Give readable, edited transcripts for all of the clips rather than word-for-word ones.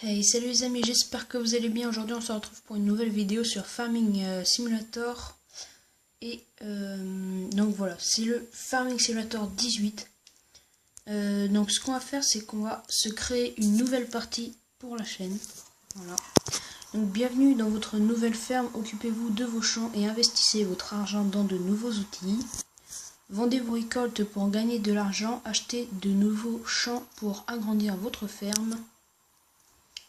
Hey, salut les amis, j'espère que vous allez bien. Aujourd'hui on se retrouve pour une nouvelle vidéo sur Farming Simulator. Et donc voilà, c'est le Farming Simulator 18. Donc ce qu'on va faire, c'est qu'on va se créer une nouvelle partie pour la chaîne. Voilà. Donc bienvenue dans votre nouvelle ferme, occupez-vous de vos champs et investissez votre argent dans de nouveaux outils. Vendez vos récoltes pour gagner de l'argent, achetez de nouveaux champs pour agrandir votre ferme.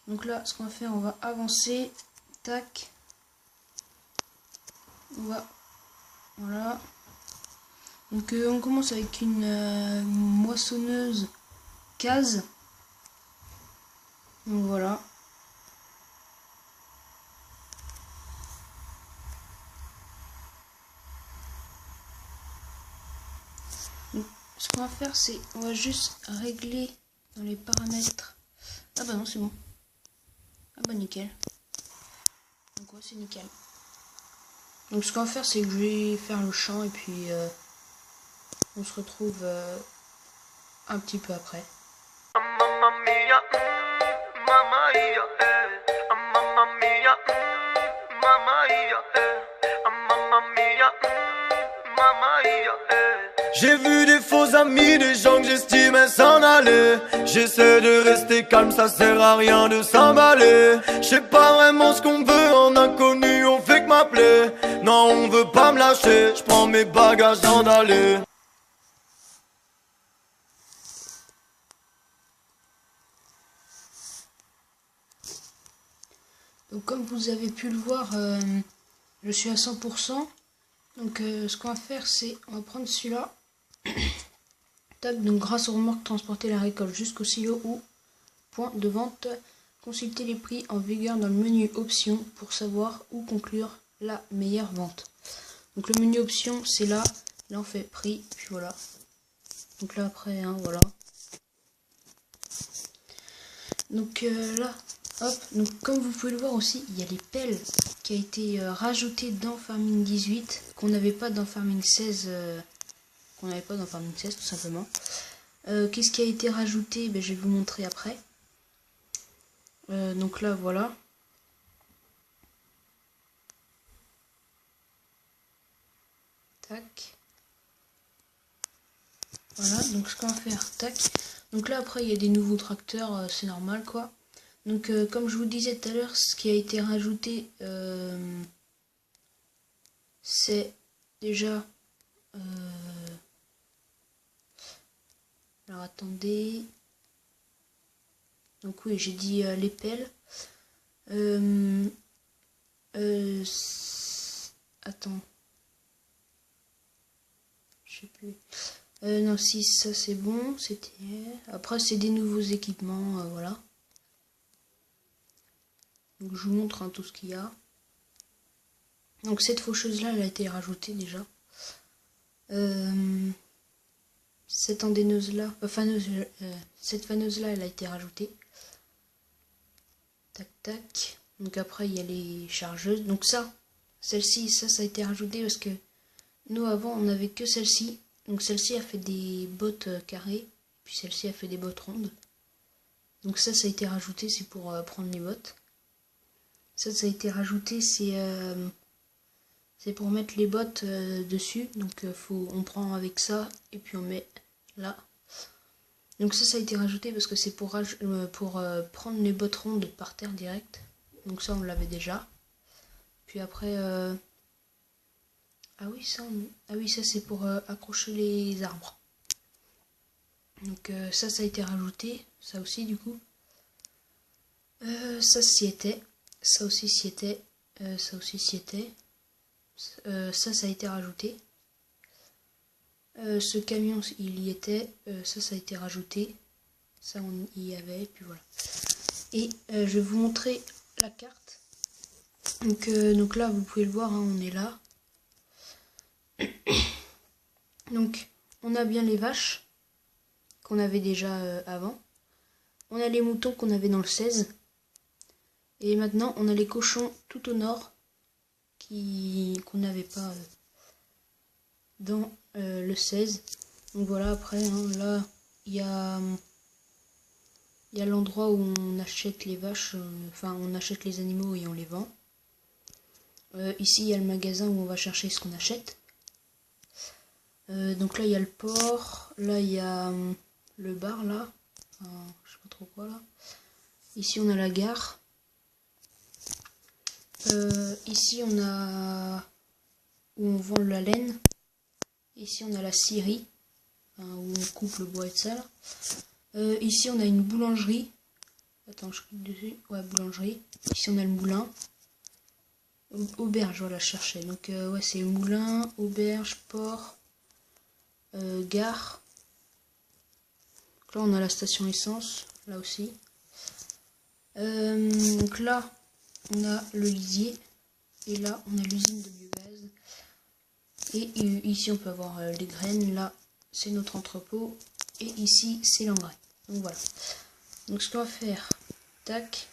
Donc là, ce qu'on va faire, on va avancer. Tac. On va... Voilà. Donc on commence avec une moissonneuse case. Donc voilà. Donc, ce qu'on va faire, c'est... On va juste régler dans les paramètres. Ah bah non, c'est bon. Ah bah nickel. Donc ouais, c'est nickel. Donc ce qu'on va faire, c'est que je vais faire le champ et puis on se retrouve un petit peu après. J'ai vu des faux amis, des gens que j'estimais s'en aller. J'essaie de rester calme, ça sert à rien de s'emballer. Je sais pas vraiment ce qu'on veut, en inconnu on fait que m'appeler. Non, on veut pas me lâcher, je prends mes bagages en aller. Donc comme vous avez pu le voir, je suis à 100%. Donc ce qu'on va faire, c'est on va prendre celui-là. Tac, donc grâce aux remorques, transporter la récolte jusqu'au silo ou point de vente. Consulter les prix en vigueur dans le menu options pour savoir où conclure la meilleure vente. Donc le menu options, c'est là. Là on fait prix, puis voilà. Donc là après, hein, voilà. Donc là, hop, donc comme vous pouvez le voir aussi, il y a les pelles qui a été rajoutées dans Farming 18, qu'on n'avait pas dans Farming 16, tout simplement. Qu'est-ce qui a été rajouté? Ben, je vais vous montrer après. Donc là, voilà. Tac. Voilà, donc ce qu'on va faire, tac. Donc là, après, il y a des nouveaux tracteurs, c'est normal, quoi. Donc, comme je vous disais tout à l'heure, ce qui a été rajouté, c'est déjà... alors, attendez. Donc oui, j'ai dit les pelles. Attends. Je sais plus. Non, si, ça c'est bon. C'était... Après, c'est des nouveaux équipements, voilà. Donc je vous montre hein, tout ce qu'il y a. Donc cette faucheuse-là, elle a été rajoutée déjà. Cette andaineuse-là, cette faneuse-là, elle a été rajoutée. Tac, tac. Donc après, il y a les chargeuses. Donc ça, celle-ci, ça a été rajouté parce que nous, avant, on n'avait que celle-ci. Donc celle-ci a fait des bottes carrées. Puis celle-ci a fait des bottes rondes. Donc ça a été rajouté, c'est pour prendre les bottes. Ça a été rajouté, c'est pour mettre les bottes dessus. Donc on prend avec ça et puis on met là. Donc ça a été rajouté parce que c'est pour prendre les bottes rondes par terre direct. Donc ça on l'avait déjà. Puis après ah oui ça c'est pour accrocher les arbres. Donc ça a été rajouté, ça aussi du coup. Ça s'y était, ça aussi s'y était, ça aussi s'y était. Ça a été rajouté. Ce camion il y était, ça a été rajouté, ça on y avait, et puis voilà. Et je vais vous montrer la carte. Donc là vous pouvez le voir, hein, on est là. Donc on a bien les vaches qu'on avait déjà avant. On a les moutons qu'on avait dans le 16. Et maintenant on a les cochons tout au nord qu'on n'avait pas dans le 16. Donc voilà, après hein, là il y a Il y a l'endroit où on achète les vaches, enfin on achète les animaux et on les vend. Ici il y a le magasin où on va chercher ce qu'on achète. Donc là il y a le port, là il y a le bar là, enfin, je sais pas trop quoi là. Ici on a la gare. Ici on a où on vend la laine. Ici on a la scierie, enfin, où on coupe le bois et tout ça là. Ici on a une boulangerie. Attends, je clique dessus. Ouais, boulangerie. Ici on a le moulin. Auberge, voilà, je cherchais. Donc ouais, c'est moulin, auberge, port, gare. Donc là on a la station essence, là aussi. Donc là on a le lisier. Et là on a l'usine de biogaz. Et ici on peut avoir les graines. Là c'est notre entrepôt. Et ici c'est l'engrais. Donc voilà. Donc ce qu'on va faire, tac,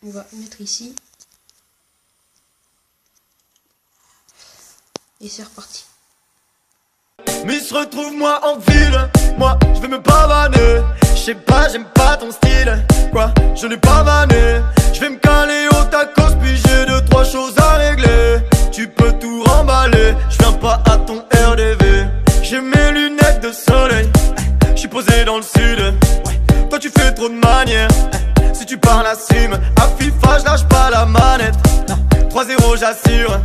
on va mettre ici. Et c'est reparti. Mais se retrouve moi en ville, moi je vais me pavaner. Je sais pas, j'aime pas ton style, quoi, je n'ai pas vanné. Je vais me caler au tacos, puis j'ai 2-3 choses à régler. Tu peux tout remballer, je viens pas à ton RDV. J'ai mes lunettes de soleil, je suis posé dans le sud. Ouais. Toi tu fais trop de manières, si tu parles assume. À FIFA je lâche pas la manette, 3-0 j'assure.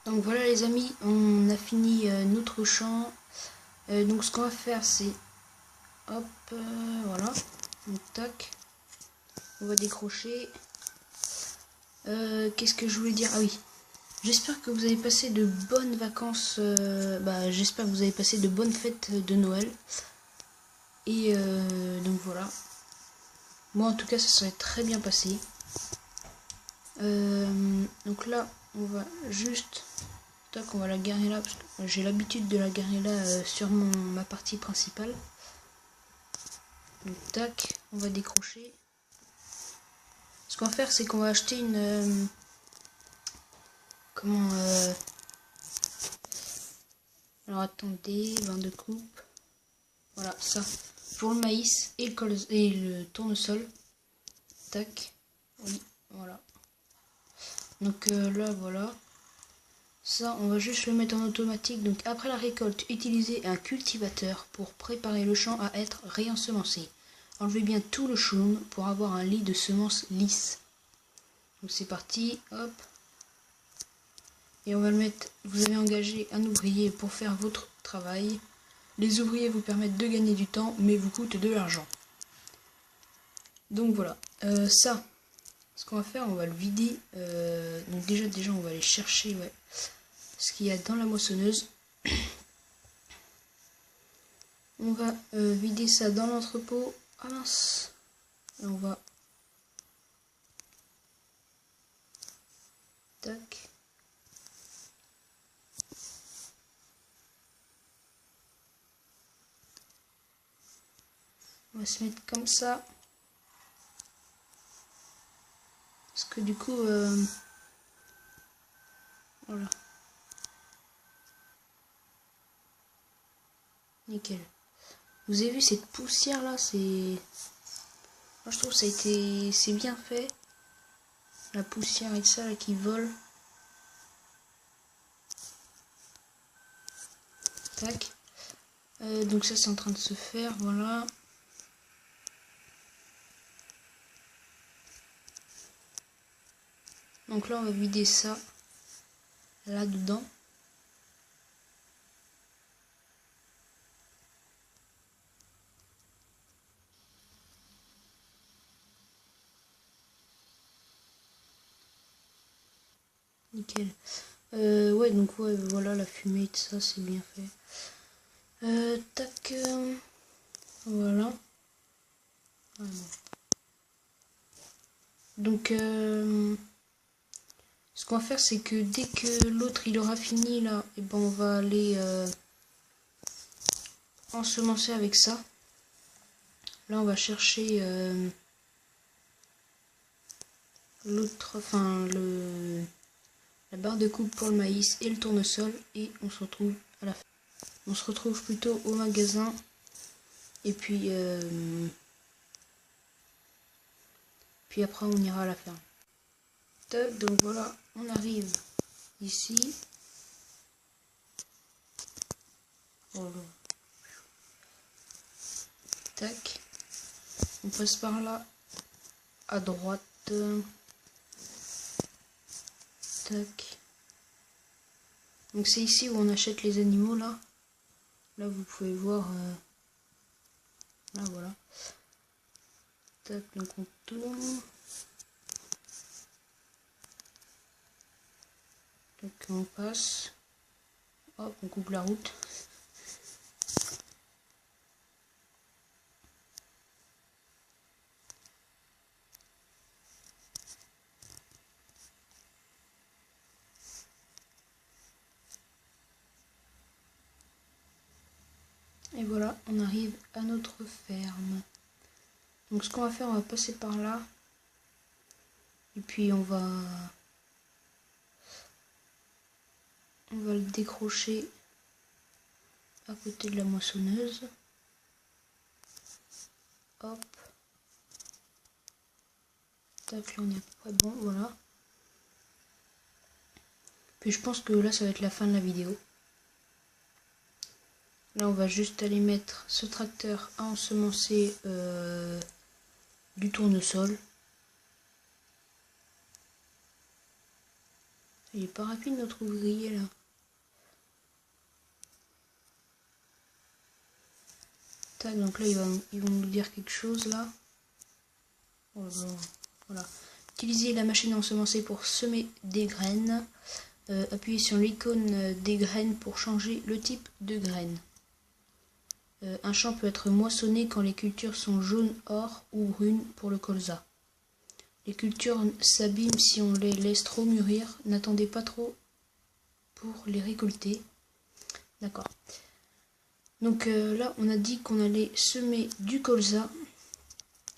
Donc voilà les amis, on a fini notre champ. Donc ce qu'on va faire c'est, hop, voilà, donc tac, on va décrocher. Qu'est-ce que je voulais dire? Ah oui, j'espère que vous avez passé de bonnes vacances, j'espère que vous avez passé de bonnes fêtes de Noël. Et donc voilà, moi en tout cas ça serait très bien passé. Donc là on va juste, tac, on va la garer là, parce que j'ai l'habitude de la garer là sur ma partie principale. Donc tac, on va décrocher. Ce qu'on va faire c'est qu'on va acheter une... alors attendez, 22 coupes. Voilà, ça. Pour le maïs et le tournesol. Tac. Oui, voilà. Donc là, voilà. Ça, on va juste le mettre en automatique. Donc après la récolte, utilisez un cultivateur pour préparer le champ à être réensemencé. Enlevez bien tout le chaume pour avoir un lit de semences lisse. Donc c'est parti, hop. Et on va le mettre, vous avez engagé un ouvrier pour faire votre travail. Les ouvriers vous permettent de gagner du temps, mais vous coûtent de l'argent. Donc voilà, ça, ce qu'on va faire, on va le vider. Donc déjà on va aller chercher ce qu'il y a dans la moissonneuse. On va vider ça dans l'entrepôt. Ah mince. Et on va... Tac. On va se mettre comme ça. Parce que du coup... voilà. Nickel. Vous avez vu cette poussière là, c'est... Moi je trouve ça a été... c'est bien fait. La poussière et ça là qui vole. Tac. Donc ça c'est en train de se faire, voilà. Donc là on va vider ça là-dedans. Nickel. Ouais, donc ouais, voilà la fumée, tout ça, c'est bien fait. Tac. Voilà. Ah, bon. Donc, ce qu'on va faire, c'est que dès que l'autre il aura fini là, et ben on va aller ensemencer avec ça. Là, on va chercher l'autre, enfin la barre de coupe pour le maïs et le tournesol, et on se retrouve à la fin. On se retrouve plutôt au magasin, et puis Puis après on ira à la ferme. Tac, donc voilà, on arrive ici. Voilà. Tac. On passe par là à droite. Tac. Donc c'est ici où on achète les animaux là. Là vous pouvez voir. Là voilà. Tac, donc on tourne. Donc on passe. Hop, on coupe la route. Et voilà, on arrive à notre ferme. Donc ce qu'on va faire, on va passer par là. Et puis on va le décrocher à côté de la moissonneuse. Hop. Tac, là on est à peu près bon, voilà. Puis je pense que là ça va être la fin de la vidéo. Là on va juste aller mettre ce tracteur à ensemencer du tournesol. Il est pas rapide notre ouvrier là. Tac, donc là ils vont nous dire quelque chose là. Voilà. Utilisez la machine à ensemencer pour semer des graines. Appuyez sur l'icône des graines pour changer le type de graines. Un champ peut être moissonné quand les cultures sont jaunes, or ou brunes pour le colza. Les cultures s'abîment si on les laisse trop mûrir. N'attendez pas trop pour les récolter. D'accord. Donc là, on a dit qu'on allait semer du colza.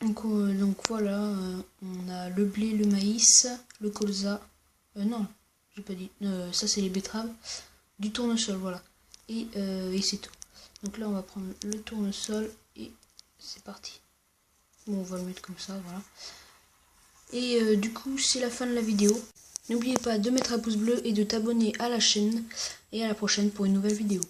Donc voilà, on a le blé, le maïs, le colza. Non, j'ai pas dit. Ça, c'est les betteraves. Du tournesol, voilà. Et c'est tout. Donc là, on va prendre le tournesol et c'est parti. Bon, on va le mettre comme ça, voilà. Et du coup, c'est la fin de la vidéo. N'oubliez pas de mettre un pouce bleu et de t'abonner à la chaîne. Et à la prochaine pour une nouvelle vidéo.